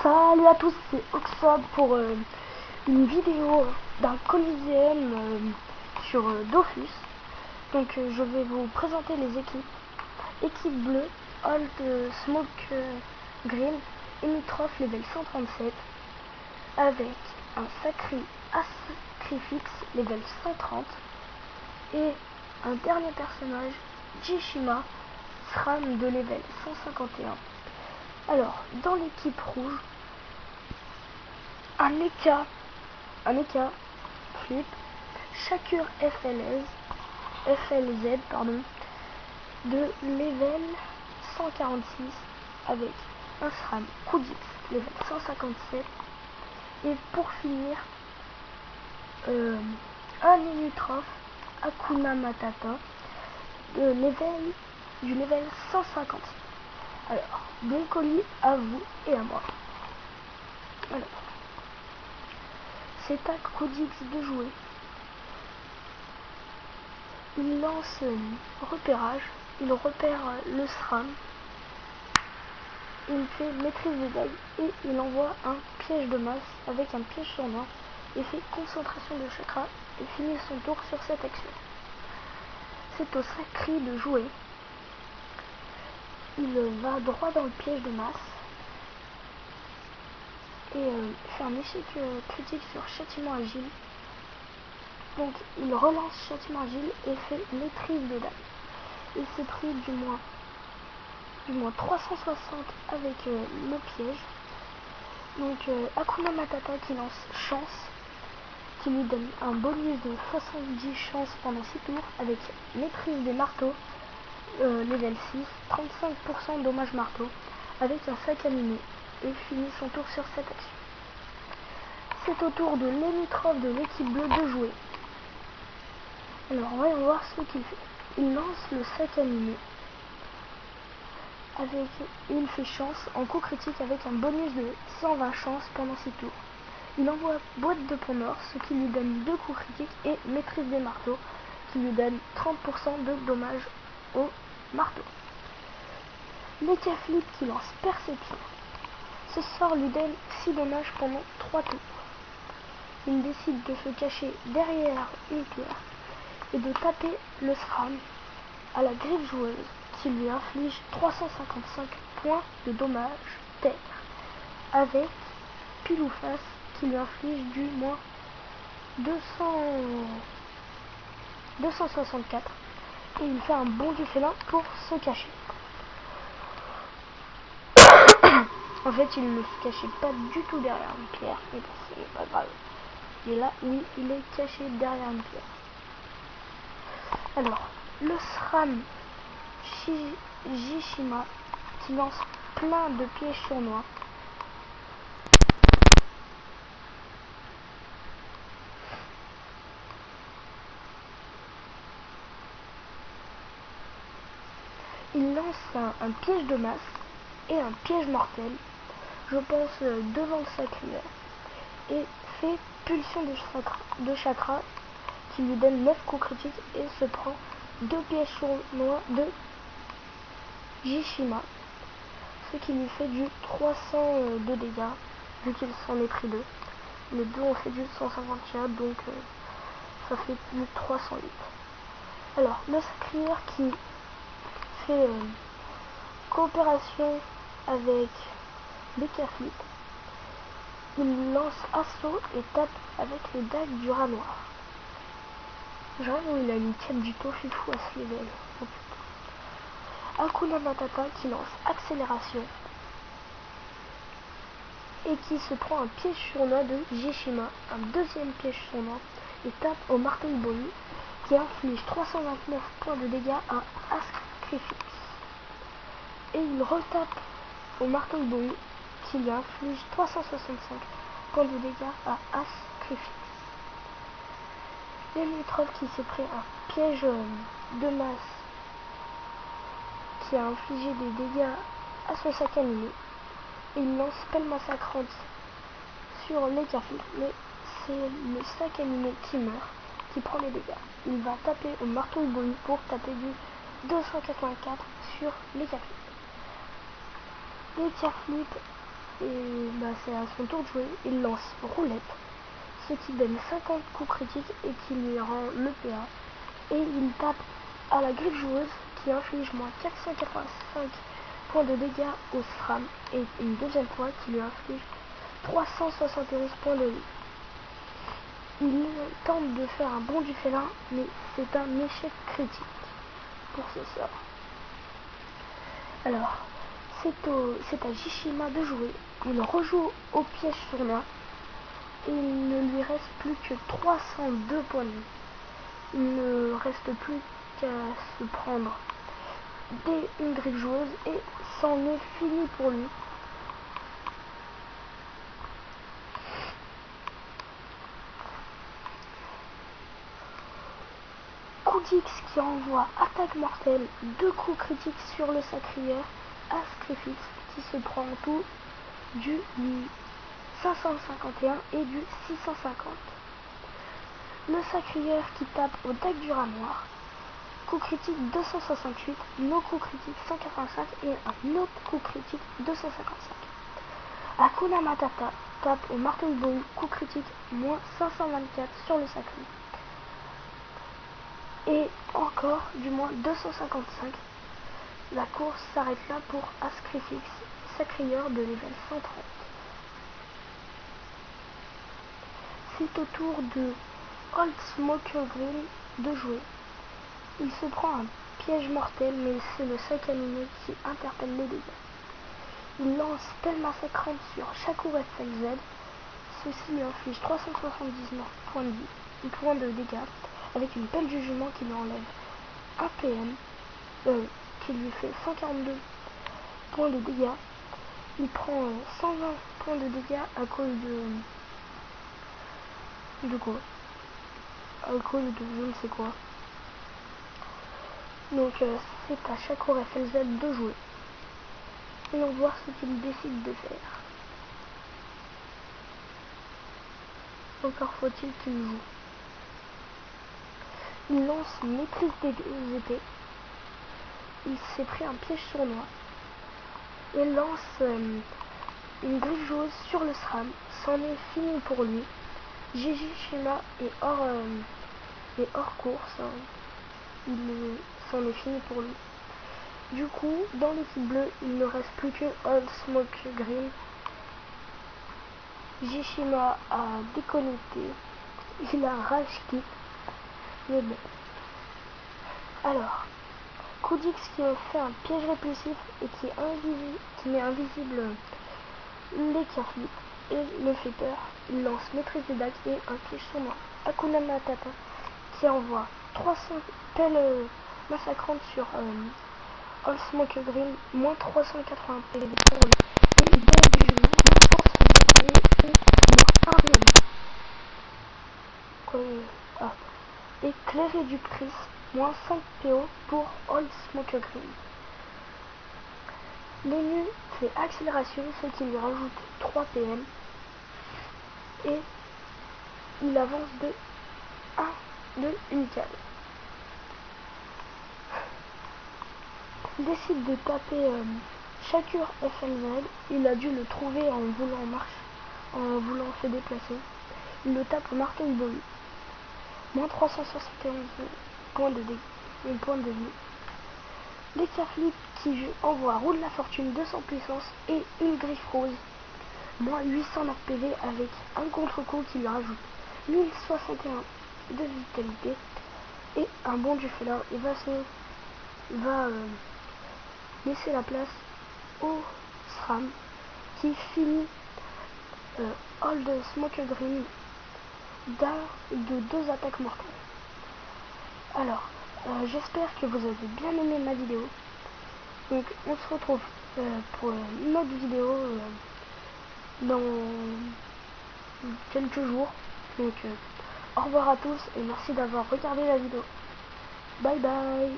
Salut à tous, c'est Oxford pour une vidéo d'un Coliseum sur Dofus. Donc je vais vous présenter les équipes. Équipe bleue, Old Smoke Green, Emitrof level 137, avec un Sacri Sacrifix level 130, et un dernier personnage, Jishima, SRAM de level 151. Alors, dans l'équipe rouge, un Eka Flip, Shakur FLZ de level 146, avec un SRAM Kudix level 157, et pour finir un Emitrof Hakuna Matata de du level 150. Alors, bon colis à vous et à moi. Alors, c'est à Kudix de jouer. Il lance repérage, il repère le SRAM, il fait maîtrise des dagues et il envoie un piège de masse avec un piège sournois et fait concentration de chakra et finit son tour sur cette action. C'est au Sacri de jouer. Il va droit dans le piège de masse et fait un échec critique sur châtiment agile. Donc il relance châtiment agile et fait maîtrise de dague. Il s'est pris du moins 360 avec le piège. Donc Hakuna Matata qui lance chance, qui lui donne un bonus de 70 chances pendant 6 tours avec maîtrise des marteaux. Level 6, 35% dommage marteau, avec un sac animé, et finit son tour sur cette action. C'est au tour de l'Emitrof de l'équipe bleue de jouer. Alors voyons voir ce qu'il fait. Il lance le sac animé, il fait chance en coup critique avec un bonus de 120 chances pendant 6 tours. Il envoie boîte de pont nord, ce qui lui donne 2 coups critiques, et maîtrise des marteaux, qui lui donne 30% de dommages au marteau. L'Eka Flip qui lance perception. Ce sort lui donne 6 dommages pendant 3 tours. Il décide de se cacher derrière une pierre et de taper le SRAM à la griffe joueuse, qui lui inflige 355 points de dommages terre, avec pile ou face qui lui inflige du moins 264, et il fait un bond du félin pour se cacher. En fait, il ne se cachait pas du tout derrière une pierre, mais bon, c'est pas grave. Et là, oui, il est caché derrière une pierre. Alors, le SRAM Jishima qui lance plein de pièges sournois. Il lance un piège de masse et un piège mortel, je pense devant le Sacri, et fait pulsion de chakra qui lui donne 9 coups critiques et se prend 2 pièges sournois de Jishima, ce qui lui fait du 300 de dégâts, vu qu'il s'en est pris 2. Les deux ont fait du 154, donc ça fait du 308. Alors, le Sacri qui fait coopération avec l'Eka Flip, il lance assaut et tape avec les dagues du rat noir. J'avoue, il a une quête du tofu-fou à ce level. Oh, Hakuna Matata qui lance accélération et qui se prend un piège sournois de Jishima, un deuxième piège sournois, et tape au marteau Iboyu qui inflige 329 points de dégâts à Sacrifix. Et il retape au marteau Iboyu qui lui inflige 365 points de dégâts à Sacrifix. L'Emitrof qui s'est pris un piège de masse qui a infligé des dégâts à son sac animé. Il lance pelle massacrante sur l'Eka Flip, mais c'est le sac animé qui meurt, qui prend les dégâts. Il va taper au marteau Iboyu pour taper du 284 sur l'Eka Flip. L'Eka Flip Et bah, c'est à son tour de jouer. Il lance roulette, ce qui donne 50 coups critiques et qui lui rend le PA. Et il tape à la griffe joueuse qui inflige moins 485 points de dégâts au SRAM et une deuxième fois qui lui inflige 371 points de vie. Il tente de faire un bond du félin, mais c'est un échec critique pour ce sort. Alors, c'est à Jishima de jouer. Il rejoue au piège sournois et il ne lui reste plus que 302 points de vie. Il ne reste plus qu'à se prendre une griffe joueuse et c'en est fini pour lui. Kudix qui envoie attaque mortelle, 2 coups critiques sur le sacrière, Ascrifix qui se prend en tout du 551 et du 650. Le sacrière qui tape au deck du rat noir, coup critique 268, no coup critique 185 et un autre coup critique 255. Hakuna Matata tape au marteau bohu, coup critique moins 524 sur le sacré. Et encore du moins 255. La course s'arrête là pour Ascrifix, sacrieur de level 130. C'est au tour de Old Smoker Grill de jouer. Il se prend un piège mortel, mais c'est le sac animé qui interpelle les dégâts. Il lance pelle massacrante sur Shakur FLZ. Ceci lui inflige 379 points de dégâts, avec une pelle du jument qui lui enlève un PM, qui lui fait 142 points de dégâts. Il prend 120 points de dégâts à cause de quoi? À cause de je ne sais quoi. Donc c'est à Shakur FLZ de jouer. Et on va voir ce qu'il décide de faire. Encore faut-il qu'il joue. Il lance maîtrise des épées. Il s'est pris un piège sournois. Il lance une griffe joueuse sur le SRAM. C'en est fini pour lui. Jishima est hors course. Hein. C'en est fini pour lui. Du coup, dans l'équipe bleue, il ne reste plus que Old Smoke Green. Jishima a déconnecté. Il a un rage kit. Mais bon. Alors, Kudix qui fait un piège répulsif et qui met invisible les Kerflip et le fait peur. Il lance maîtrise des dagues et un piège sournois. Hakuna Matata qui envoie 300 pelles massacrantes sur Old Smoke Grill, moins 380 PV pour lui. Et il donne du jeu, moins 160 et moins 1 PM. Ah. Éclairé du prisme, moins 5 PO pour Old Smoke Grill. L'ému fait accélération, ce qui lui rajoute 3 PM. Et il avance de une case. Il décide de taper Shakur FLZ. Il a dû le trouver en voulant se déplacer. Il le tape au marteau bohu. Moins 371 points de vie. Les Kerflip qui envoie roule la fortune 200 puissance et une griffe rose. Moins 809 PV avec un contre-coup qui lui rajoute 1061 de vitalité et un bond du félin. Il va laisser la place au SRAM qui finit Old Smoke Green de 2 attaques mortelles. Alors, j'espère que vous avez bien aimé ma vidéo. Donc on se retrouve pour une autre vidéo dans quelques jours. Donc au revoir à tous et merci d'avoir regardé la vidéo. Bye bye.